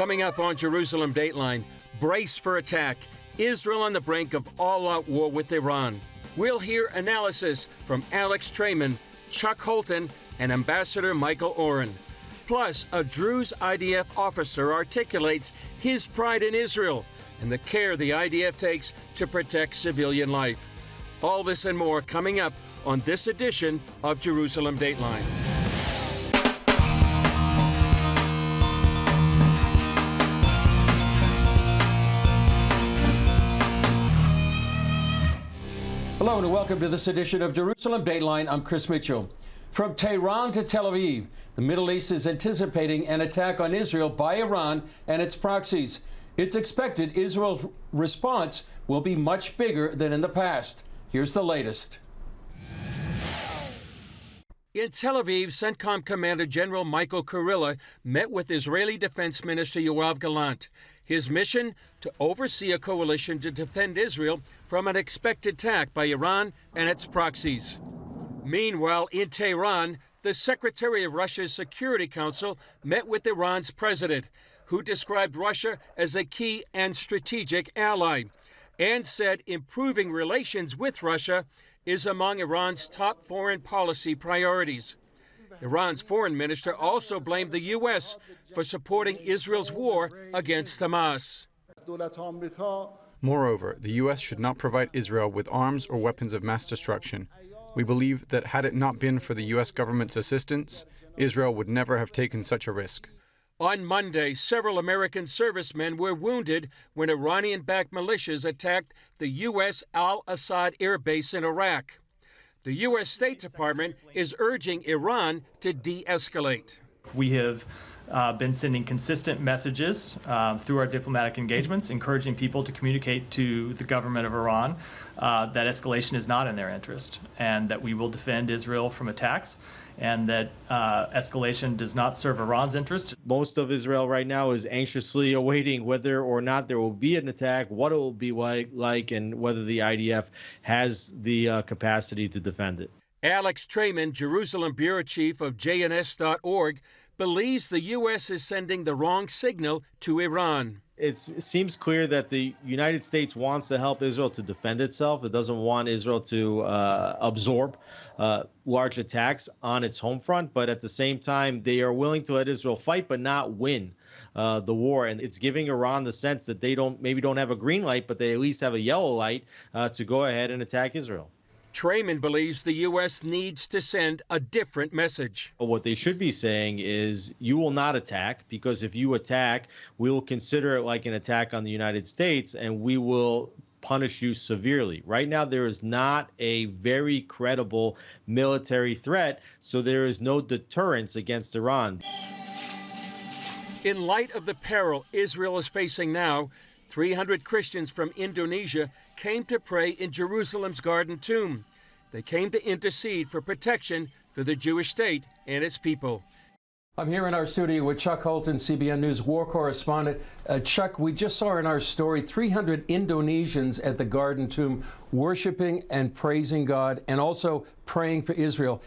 Coming up on Jerusalem Dateline, brace for attack. Israel on the brink of all-out war with Iran. We'll hear analysis from Alex Trayman, Chuck Holton, and Ambassador Michael Oren. Plus, a Druze IDF officer articulates his pride in Israel and the care the IDF takes to protect civilian life. All this and more coming up on this edition of Jerusalem Dateline. Hello and welcome to this edition of Jerusalem Dateline. I'm Chris Mitchell. From Tehran to Tel Aviv, the Middle East is anticipating an attack on Israel by Iran and its proxies. It's expected Israel's response will be much bigger than in the past. Here's the latest. In Tel Aviv, CENTCOM Commander General Michael Kurilla met with Israeli Defense Minister Yoav Gallant. His mission? To oversee a coalition to defend Israel from an expected attack by Iran and its proxies. Meanwhile, in Tehran, the Secretary of Russia's Security Council met with Iran's president, who described Russia as a key and strategic ally, and said improving relations with Russia is among Iran's top foreign policy priorities. Iran's foreign minister also blamed the U.S. for supporting Israel's war against Hamas. Moreover, the U.S. should not provide Israel with arms or weapons of mass destruction. We believe that had it not been for the U.S. government's assistance, Israel would never have taken such a risk. On Monday, several American servicemen were wounded when Iranian-backed militias attacked the U.S. al-Assad air base in Iraq. The U.S. State Department is urging Iran to de-escalate. We have been sending consistent messages through our diplomatic engagements, encouraging people to communicate to the government of Iran that escalation is not in their interest, and that we will defend Israel from attacks, and that escalation does not serve Iran's interest. Most of Israel right now is anxiously awaiting whether or not there will be an attack, what it will be like, and whether the IDF has the capacity to defend it. Alex Trayman, Jerusalem Bureau Chief of JNS.org, believes the U.S. is sending the wrong signal to Iran. It seems clear that the United States wants to help Israel to defend itself. It doesn't want Israel to absorb large attacks on its home front. But at the same time, they are willing to let Israel fight but not win the war. And it's giving Iran the sense that they maybe don't have a green light, but they at least have a yellow light to go ahead and attack Israel. Trayman believes the U.S. needs to send a different message. What they should be saying is, you will not attack, because if you attack, we will consider it like an attack on the United States, and we will punish you severely. Right now, there is not a very credible military threat, so there is no deterrence against Iran. In light of the peril Israel is facing now, 300 Christians from Indonesia came to pray in Jerusalem's Garden Tomb. They came to intercede for protection for the Jewish state and its people. I'm here in our studio with Chuck Holton, CBN News war correspondent. Chuck, we just saw in our story 300 Indonesians at the Garden Tomb worshiping and praising God and also praying for Israel.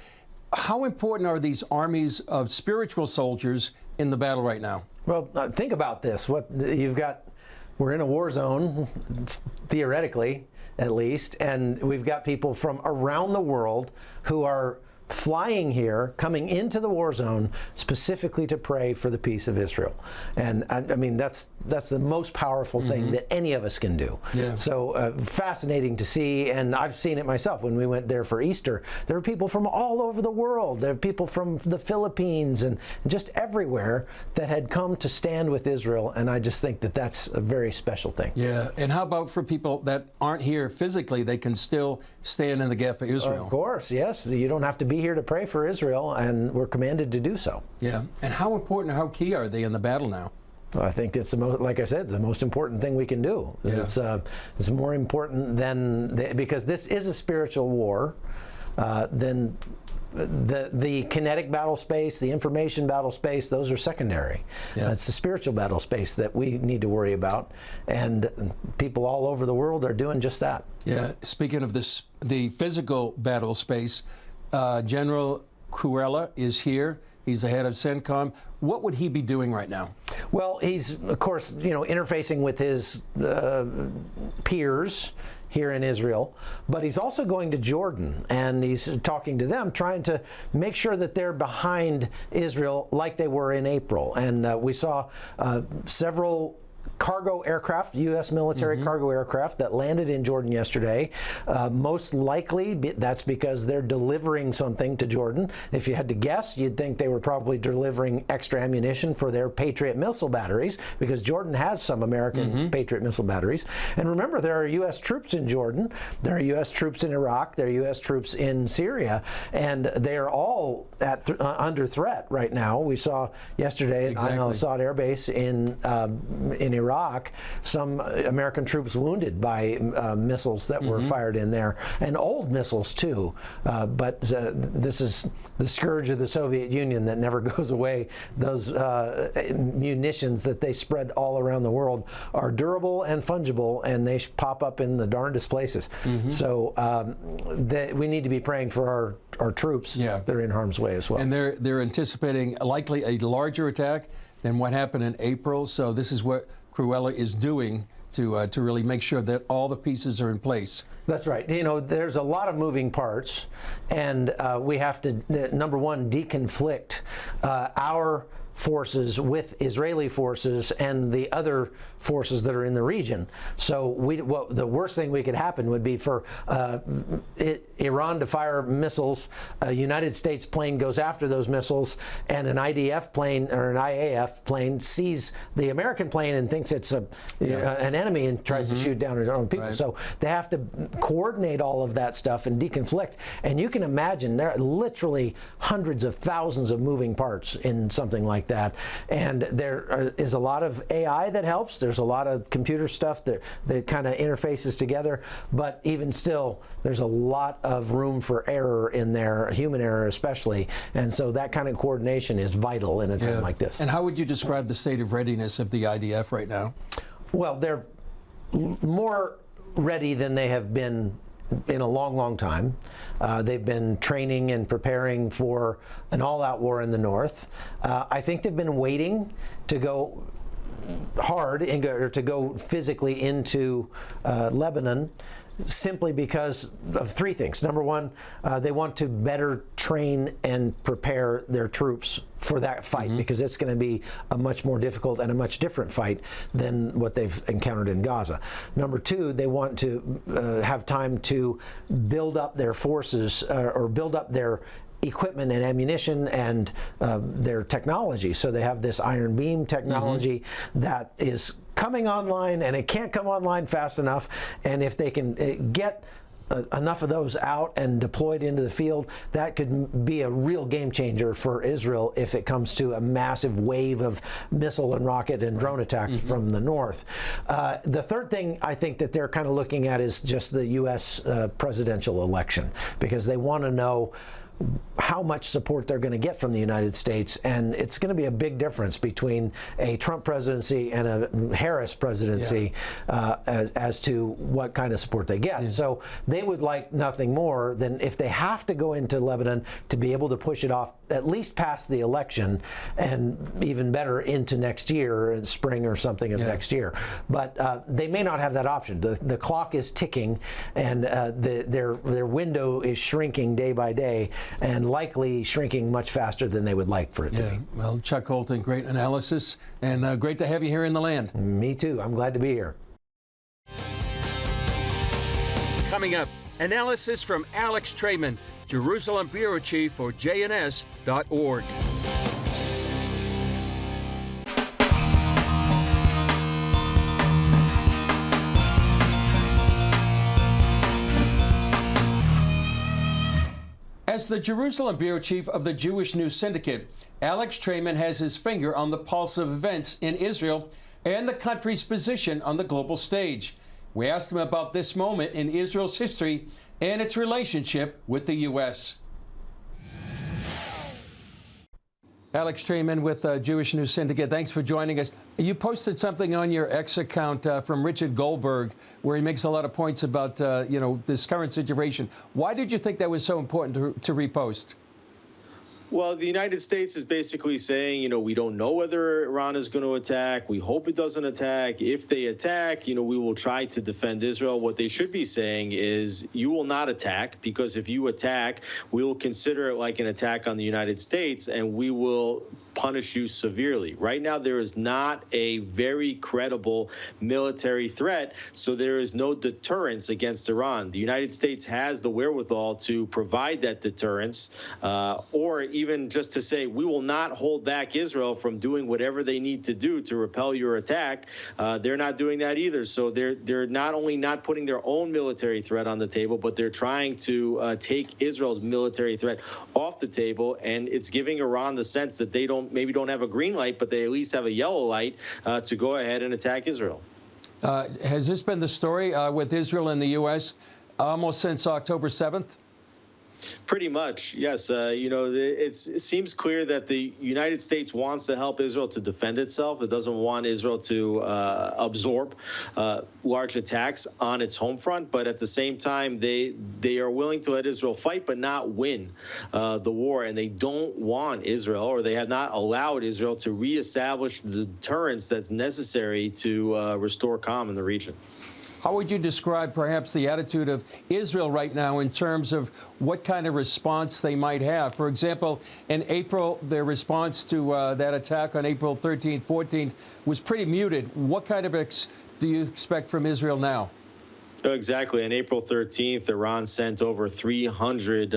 How important are these armies of spiritual soldiers in the battle right now? Well, think about this. We're in a war zone, theoretically, at least, and we've got people from around the world who are flying here, coming into the war zone specifically to pray for the peace of Israel. And I mean, that's the most powerful thing that any of us can do. Yeah. So fascinating to see, and I've seen it myself. When we went there for Easter, there were people from all over the world. There were people from the Philippines and just everywhere that had come to stand with Israel, and I just think that that's a very special thing. Yeah, and how about for people that aren't here physically, they can still stand in the gap for Israel? Of course, yes. You don't have to be here to pray for Israel, and we're commanded to do so. Yeah, and how important, how key are they in the battle now? Well, I think it's the most, like I said, the most important thing we can do. Yeah. It's more important than because this is a spiritual war. Than the kinetic battle space, the information battle space, those are secondary. Yeah. It's the spiritual battle space that we need to worry about, and people all over the world are doing just that. Yeah. Speaking of the physical battle space, General Kurilla is here. He's the head of CENTCOM. What would he be doing right now? Well, he's, of course, interfacing with his peers here in Israel, but he's also going to Jordan, and he's talking to them, trying to make sure that they're behind Israel like they were in April. And we saw several cargo aircraft, U.S. military cargo aircraft that landed in Jordan yesterday. Most likely that's because they're delivering something to Jordan. If you had to guess, you'd think they were probably delivering extra ammunition for their Patriot missile batteries, because Jordan has some American Patriot missile batteries. And remember, there are U.S. troops in Jordan, there are U.S. troops in Iraq, there are U.S. troops in Syria, and they are all under threat right now. We saw yesterday on Assad Air Base in Iraq, some American troops wounded by missiles that were fired in there, and old missiles too. But this is the scourge of the Soviet Union that never goes away. Those munitions that they spread all around the world are durable and fungible, and they pop up in the darndest places. So we need to be praying for our troops that are in harm's way as well. And they're anticipating likely a larger attack than what happened in April. So this is what Cruella is doing to really make sure that all the pieces are in place. That's right. There's a lot of moving parts, and we have to, number one, deconflict our forces with Israeli forces and the other forces that are in the region. So the worst thing we could happen would be for Iran to fire missiles, a United States plane goes after those missiles, and an IDF plane or an IAF plane sees the American plane and thinks it's an enemy and tries to shoot down their own people. Right. So they have to coordinate all of that stuff and deconflict. And you can imagine there are literally hundreds of thousands of moving parts in something like that. And there is a lot of AI that helps. There's a lot of computer stuff that kind of interfaces together. But even still, there's a lot of room for error in there, human error especially. And so that kind of coordination is vital in a time like this. And how would you describe the state of readiness of the IDF right now? Well, they're more ready than they have been in a long, long time. They've been training and preparing for an all-out war in the north. I think they've been waiting to go hard or to go physically into Lebanon, simply because of three things. Number one, they want to better train and prepare their troops for that fight, because it's going to be a much more difficult and a much different fight than what they've encountered in Gaza. Number two, they want to have time to build up their forces or build up their equipment and ammunition and their technology. So they have this Iron Beam technology that is coming online, and it can't come online fast enough. And if they can get enough of those out and deployed into the field, that could be a real game changer for Israel if it comes to a massive wave of missile and rocket and drone attacks from the north. The third thing I think that they're kind of looking at is just the U.S. presidential election, because they want to know how much support they're going to get from the United States, and it's going to be a big difference between a Trump presidency and a Harris presidency as to what kind of support they get. So they would like nothing more than, if they have to go into Lebanon, to be able to push it off at least past the election, and even better into next year, in spring or something of next year. But they may not have that option. The clock is ticking, and their window is shrinking day by day, and likely shrinking much faster than they would like for it to be. Well, Chuck Holton, great analysis, and great to have you here in the land. Me too. I'm glad to be here. Coming up, analysis from Alex Trayman, Jerusalem Bureau Chief for JNS.org. As the Jerusalem Bureau Chief of the Jewish News Syndicate, Alex Trayman has his finger on the pulse of events in Israel and the country's position on the global stage. We asked him about this moment in Israel's history and its relationship with the U.S. Alex Trayman with Jewish News Syndicate, thanks for joining us. You posted something on your X account from Richard Goldberg, where he makes a lot of points about this current situation. Why did you think that was so important to repost? Well, the United States is basically saying, we don't know whether Iran is going to attack. We hope it doesn't attack. If they attack, we will try to defend Israel. What they should be saying is you will not attack, because if you attack, we will consider it like an attack on the United States, and we will punish you severely. Right now, there is not a very credible military threat, so there is no deterrence against Iran. The United States has the wherewithal to provide that deterrence, or even just to say, we will not hold back Israel from doing whatever they need to do to repel your attack. They're not doing that either. So they're not only not putting their own military threat on the table, but they're trying to take Israel's military threat off the table, and it's giving Iran the sense that they maybe don't have a green light, but they at least have a yellow light to go ahead and attack Israel. Has this been the story with Israel and the U.S. almost since October 7th? Pretty much, yes. It seems clear that the United States wants to help Israel to defend itself. It doesn't want Israel to absorb large attacks on its home front. But at the same time, they are willing to let Israel fight but not win the war. And they don't want Israel, or they have not allowed Israel, to reestablish the deterrence that's necessary to restore calm in the region. How would you describe perhaps the attitude of Israel right now in terms of what kind of response they might have? For example, in April, their response to that attack on April 13th, 14th was pretty muted. What kind of do you expect from Israel now? Exactly. On April 13th, Iran sent over 300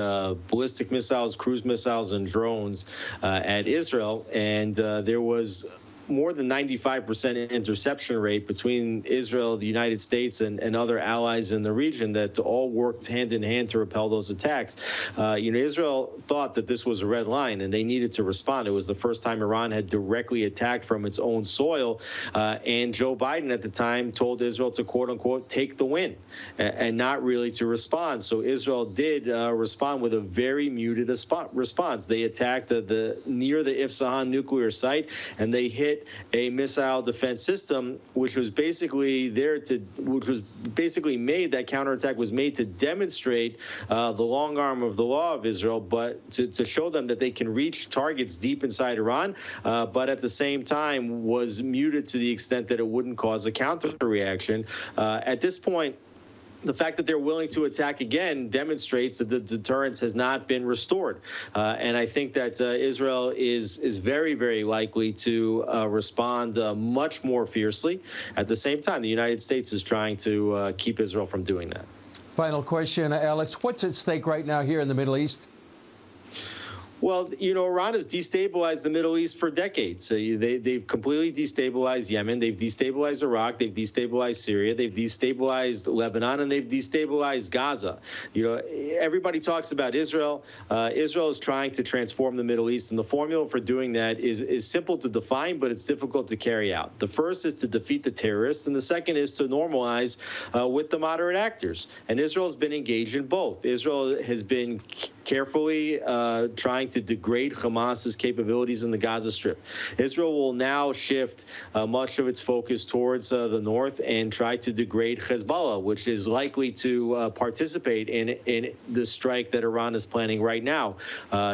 ballistic missiles, cruise missiles, and drones at Israel, and there was more than 95% interception rate between Israel, the United States, and other allies in the region that all worked hand in hand to repel those attacks. Israel thought that this was a red line, and they needed to respond. It was the first time Iran had directly attacked from its own soil, and Joe Biden at the time told Israel to, quote unquote, take the win, and not really to respond. So Israel did respond with a very muted response. They attacked near the Isfahan nuclear site, and they hit a missile defense system, which was basically made, that counterattack was made to demonstrate the long arm of the law of Israel, but to show them that they can reach targets deep inside Iran, but at the same time was muted to the extent that it wouldn't cause a counter reaction. At this point, the fact that they're willing to attack again demonstrates that the deterrence has not been restored. And I think that Israel is very, very likely to respond much more fiercely. At the same time, the United States is trying to keep Israel from doing that. Final question, Alex. What's at stake right now here in the Middle East? Well, Iran has destabilized the Middle East for decades. They've completely destabilized Yemen. They've destabilized Iraq. They've destabilized Syria. They've destabilized Lebanon, and they've destabilized Gaza. Everybody talks about Israel. Israel is trying to transform the Middle East, and the formula for doing that is simple to define, but it's difficult to carry out. The first is to defeat the terrorists, and the second is to normalize with the moderate actors. And Israel has been engaged in both. Israel has been carefully trying to degrade Hamas's capabilities in the Gaza Strip. Israel will now shift much of its focus towards the north and try to degrade Hezbollah, which is likely to participate in the strike that Iran is planning right now.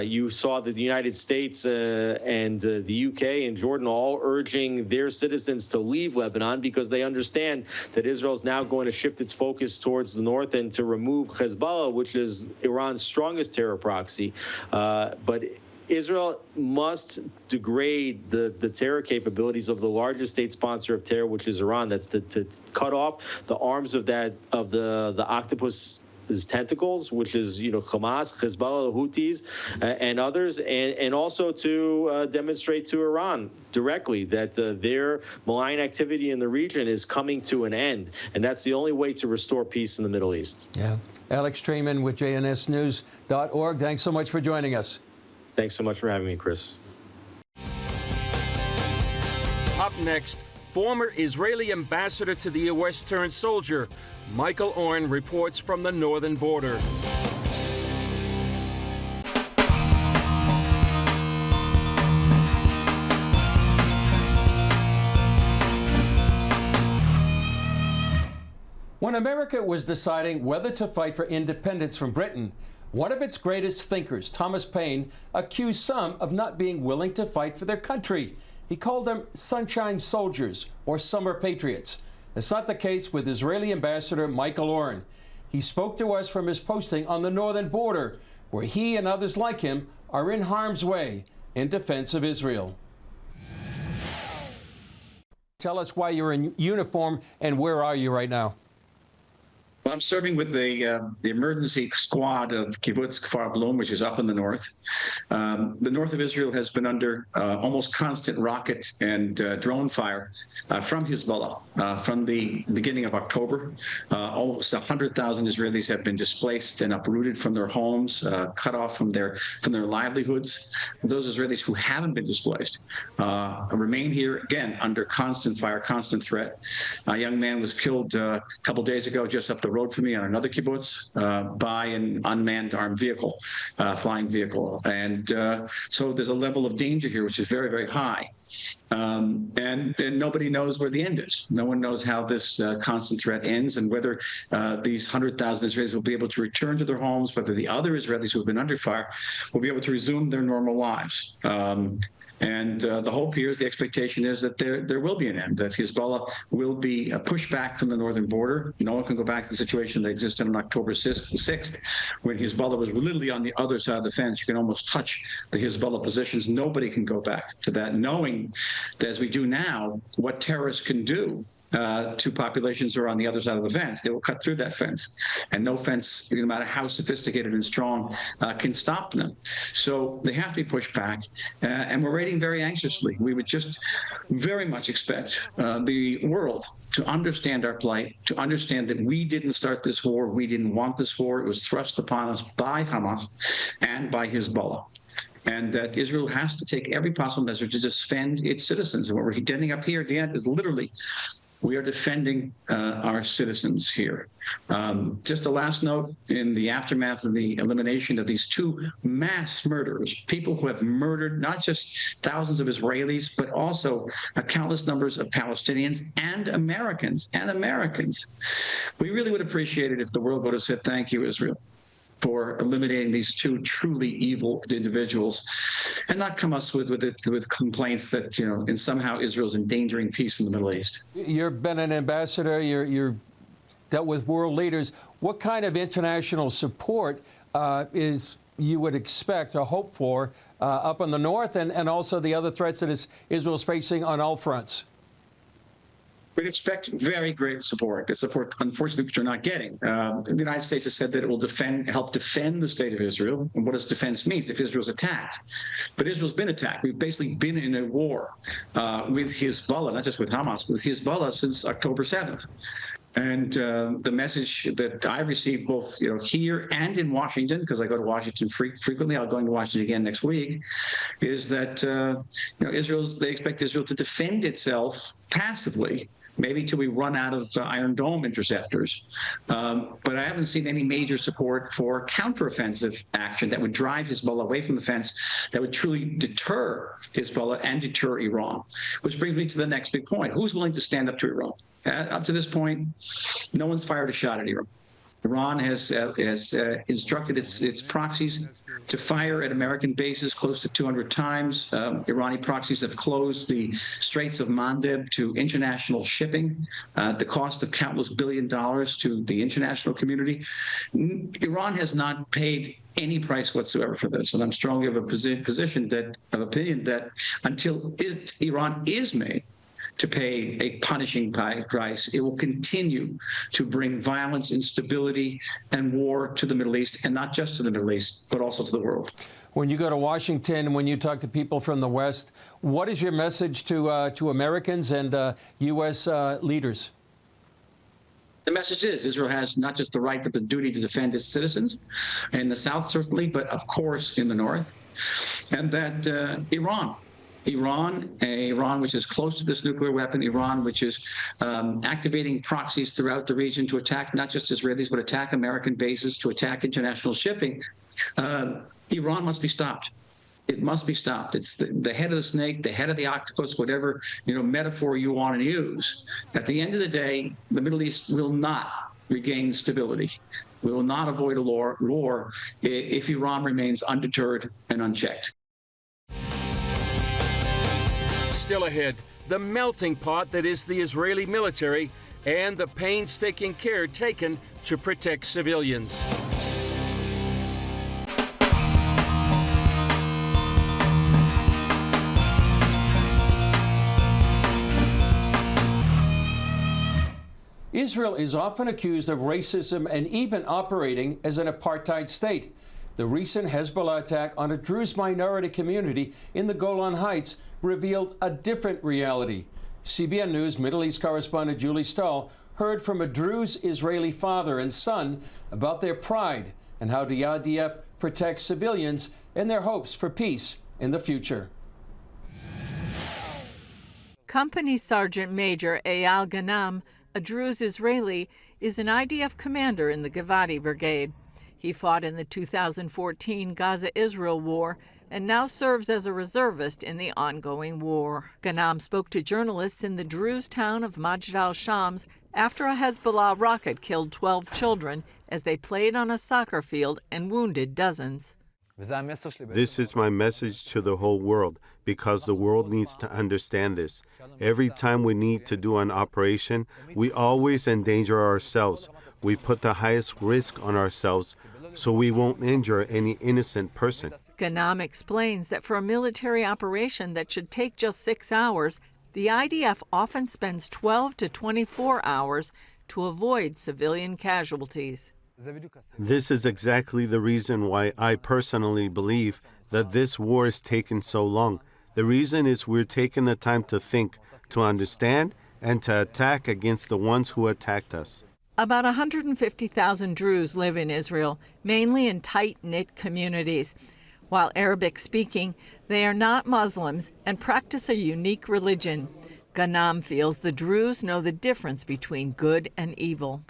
You saw that the United States and the UK and Jordan all urging their citizens to leave Lebanon because they understand that Israel is now going to shift its focus towards the north and to remove Hezbollah, which is Iran's strongest terror proxy. But Israel must degrade the terror capabilities of the largest state sponsor of terror, which is Iran. That's to cut off the arms of the octopus tentacles, which is Hamas, Hezbollah, Houthis, and others, and also to demonstrate to Iran directly that their malign activity in the region is coming to an end, and that's the only way to restore peace in the Middle East. Yeah. Alex Traiman with jnsnews.org. Thanks so much for joining us. Thanks so much for having me, Chris. Up next, former Israeli ambassador to the U.S. turned soldier, Michael Oren, reports from the northern border. When America was deciding whether to fight for independence from Britain, One of its greatest thinkers, Thomas Paine, accused some of not being willing to fight for their country. He called them sunshine soldiers or summer patriots. That's not the case with Israeli Ambassador Michael Oren. He spoke to us from his posting on the northern border, where he and others like him are in harm's way in defense of Israel. Tell us why you're in uniform and where are you right now? Well, I'm serving with the emergency squad of Kibbutz Kfar Blum, which is up in the north. The north of Israel has been under almost constant rocket and drone fire from Hezbollah from the beginning of October. Almost 100,000 Israelis have been displaced and uprooted from their homes, cut off from their livelihoods. Those Israelis who haven't been displaced remain here, again, under constant fire, constant threat. A young man was killed a couple days ago just up the road from me on another kibbutz by an unmanned armed vehicle, flying vehicle. And so there's a level of danger here which is very, very high. And nobody knows where the end is. No one knows how this constant threat ends and whether these 100,000 Israelis will be able to return to their homes, whether the other Israelis who have been under fire will be able to resume their normal lives. And the hope here is, the expectation is that there will be an end, that Hezbollah will be pushed back from the northern border. No one can go back to the situation that existed on October 6th, when Hezbollah was literally on the other side of the fence. You can almost touch the Hezbollah positions. Nobody can go back to that, knowing that, as we do now, what terrorists can do to populations who are on the other side of the fence. They will cut through that fence, and no fence, no matter how sophisticated and strong, can stop them. So they have to be pushed back, and we're waiting very anxiously. We would just very much expect the world to understand our plight, to understand that we didn't start this war, we didn't want this war. It was thrust upon us by Hamas and by Hezbollah. And that Israel has to take every possible measure to defend its citizens. And what we're getting up here at the end is literally, we are defending our citizens here. Just a last note, in the aftermath of the elimination of these two mass murderers, people who have murdered not just thousands of Israelis, but also countless numbers of Palestinians and Americans. We really would appreciate it if the world would have said, thank you, Israel, for eliminating these two truly evil individuals, and not come us with complaints that, you know, and somehow Israel's endangering peace in the Middle East. You've been an ambassador, you're dealt with world leaders. What kind of international support is you would expect or hope for up in the north, and also the other threats that Israel's facing on all fronts? We'd expect very great support. The support, unfortunately, which we're not getting. The United States has said that it will help defend the state of Israel. And what does defense mean? If Israel's attacked. But Israel's been attacked. We've basically been in a war with Hezbollah, not just with Hamas, but with Hezbollah since October 7th. And the message that I received both, you know, here and in Washington, because I go to Washington frequently, I'll go to Washington again next week, is that you know, they expect Israel to defend itself passively, maybe till we run out of Iron Dome interceptors. But I haven't seen any major support for counteroffensive action that would drive Hezbollah away from the fence, that would truly deter Hezbollah and deter Iran. Which brings me to the next big point. Who's willing to stand up to Iran? Up to this point, no one's fired a shot at Iran. Iran has instructed its proxies to fire at American bases close to 200 times. Iranian proxies have closed the Straits of Mandeb to international shipping at the cost of countless $1 billion to the international community. Iran has not paid any price whatsoever for this, and I'm strongly of opinion that until Iran is made to pay a punishing price, it will continue to bring violence, instability, and war to the Middle East, and not just to the Middle East, but also to the world. When you go to Washington, when you talk to people from the West, what is your message to Americans and U.S. leaders? The message is Israel has not just the right, but the duty to defend its citizens in the South, certainly, but of course in the North, and that Iran, which is close to this nuclear weapon, Iran, which is activating proxies throughout the region to attack not just Israelis, but attack American bases, to attack international shipping, Iran must be stopped. It must be stopped. It's the head of the snake, the head of the octopus, whatever, you know, metaphor you want to use. At the end of the day, the Middle East will not regain stability We will not avoid a war if Iran remains undeterred and unchecked. Still ahead, the melting pot that is the Israeli military and the painstaking care taken to protect civilians. Israel is often accused of racism and even operating as an apartheid state. The recent Hezbollah attack on a Druze minority community in the Golan Heights revealed a different reality. CBN News Middle East correspondent Julie Stahl heard from a Druze Israeli father and son about their pride and how the IDF protects civilians and their hopes for peace in the future. Company Sergeant Major Eyal Ganam, a Druze Israeli, is an IDF commander in the Givati Brigade. He fought in the 2014 Gaza-Israel war and now serves as a reservist in the ongoing war. Ganam spoke to journalists in the Druze town of Majd al-Shams after a Hezbollah rocket killed 12 children as they played on a soccer field and wounded dozens. This is my message to the whole world, because the world needs to understand this. Every time we need to do an operation, we always endanger ourselves. We put the highest risk on ourselves so we won't injure any innocent person. Ganam explains that for a military operation that should take just 6 hours, the IDF often spends 12 to 24 hours to avoid civilian casualties. This is exactly the reason why I personally believe that this war is taking so long. The reason is we're taking the time to think, to understand, and to attack against the ones who attacked us. About 150,000 Druze live in Israel, mainly in tight-knit communities. While Arabic-speaking, they are not Muslims and practice a unique religion. Ganam feels the Druze know the difference between good and evil.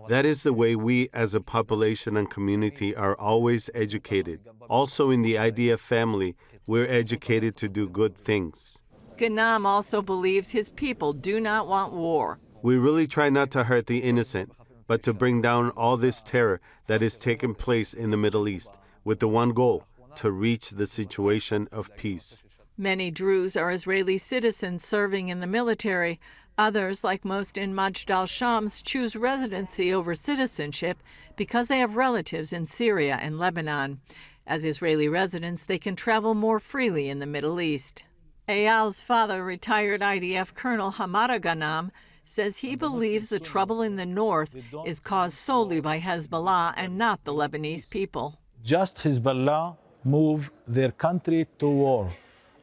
That is the way we as a population and community are always educated. Also in the IDF family, we're educated to do good things. Ganam also believes his people do not want war. We really try not to hurt the innocent, but to bring down all this terror that is taking place in the Middle East, with the one goal, to reach the situation of peace. Many Druze are Israeli citizens serving in the military. Others, like most in Majd al-Shams, choose residency over citizenship because they have relatives in Syria and Lebanon. As Israeli residents, they can travel more freely in the Middle East. Eyal's father, retired IDF Colonel Hamada Ganam, says he believes the trouble in the north is caused solely by Hezbollah and not the Lebanese people. Just Hezbollah move their country to war.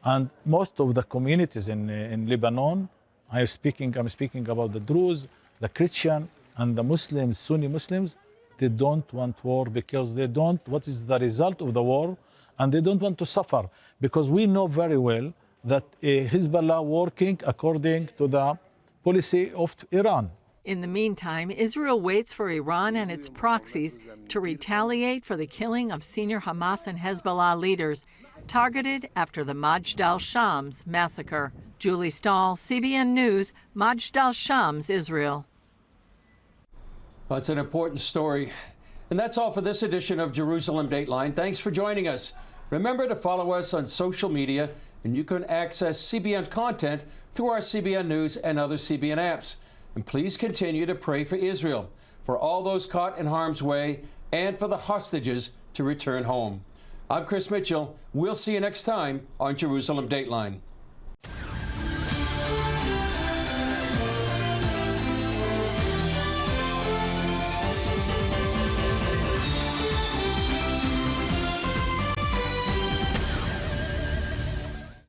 And most of the communities in Lebanon, I'm speaking about the Druze, the Christian, and the Muslims, Sunni Muslims, they don't want war because they don't, what is the result of the war, and they don't want to suffer. Because we know very well that Hezbollah working according to the policy of Iran. In the meantime, Israel waits for Iran and its proxies to retaliate for the killing of senior Hamas and Hezbollah leaders targeted after the Majd al-Shams massacre. Julie Stahl, CBN News, Majd al-Shams, Israel. Well, that's an important story. And that's all for this edition of Jerusalem Dateline. Thanks for joining us. Remember to follow us on social media, and you can access CBN content through our CBN News and other CBN apps. And please continue to pray for Israel, for all those caught in harm's way, and for the hostages to return home. I'm Chris Mitchell. We'll see you next time on Jerusalem Dateline.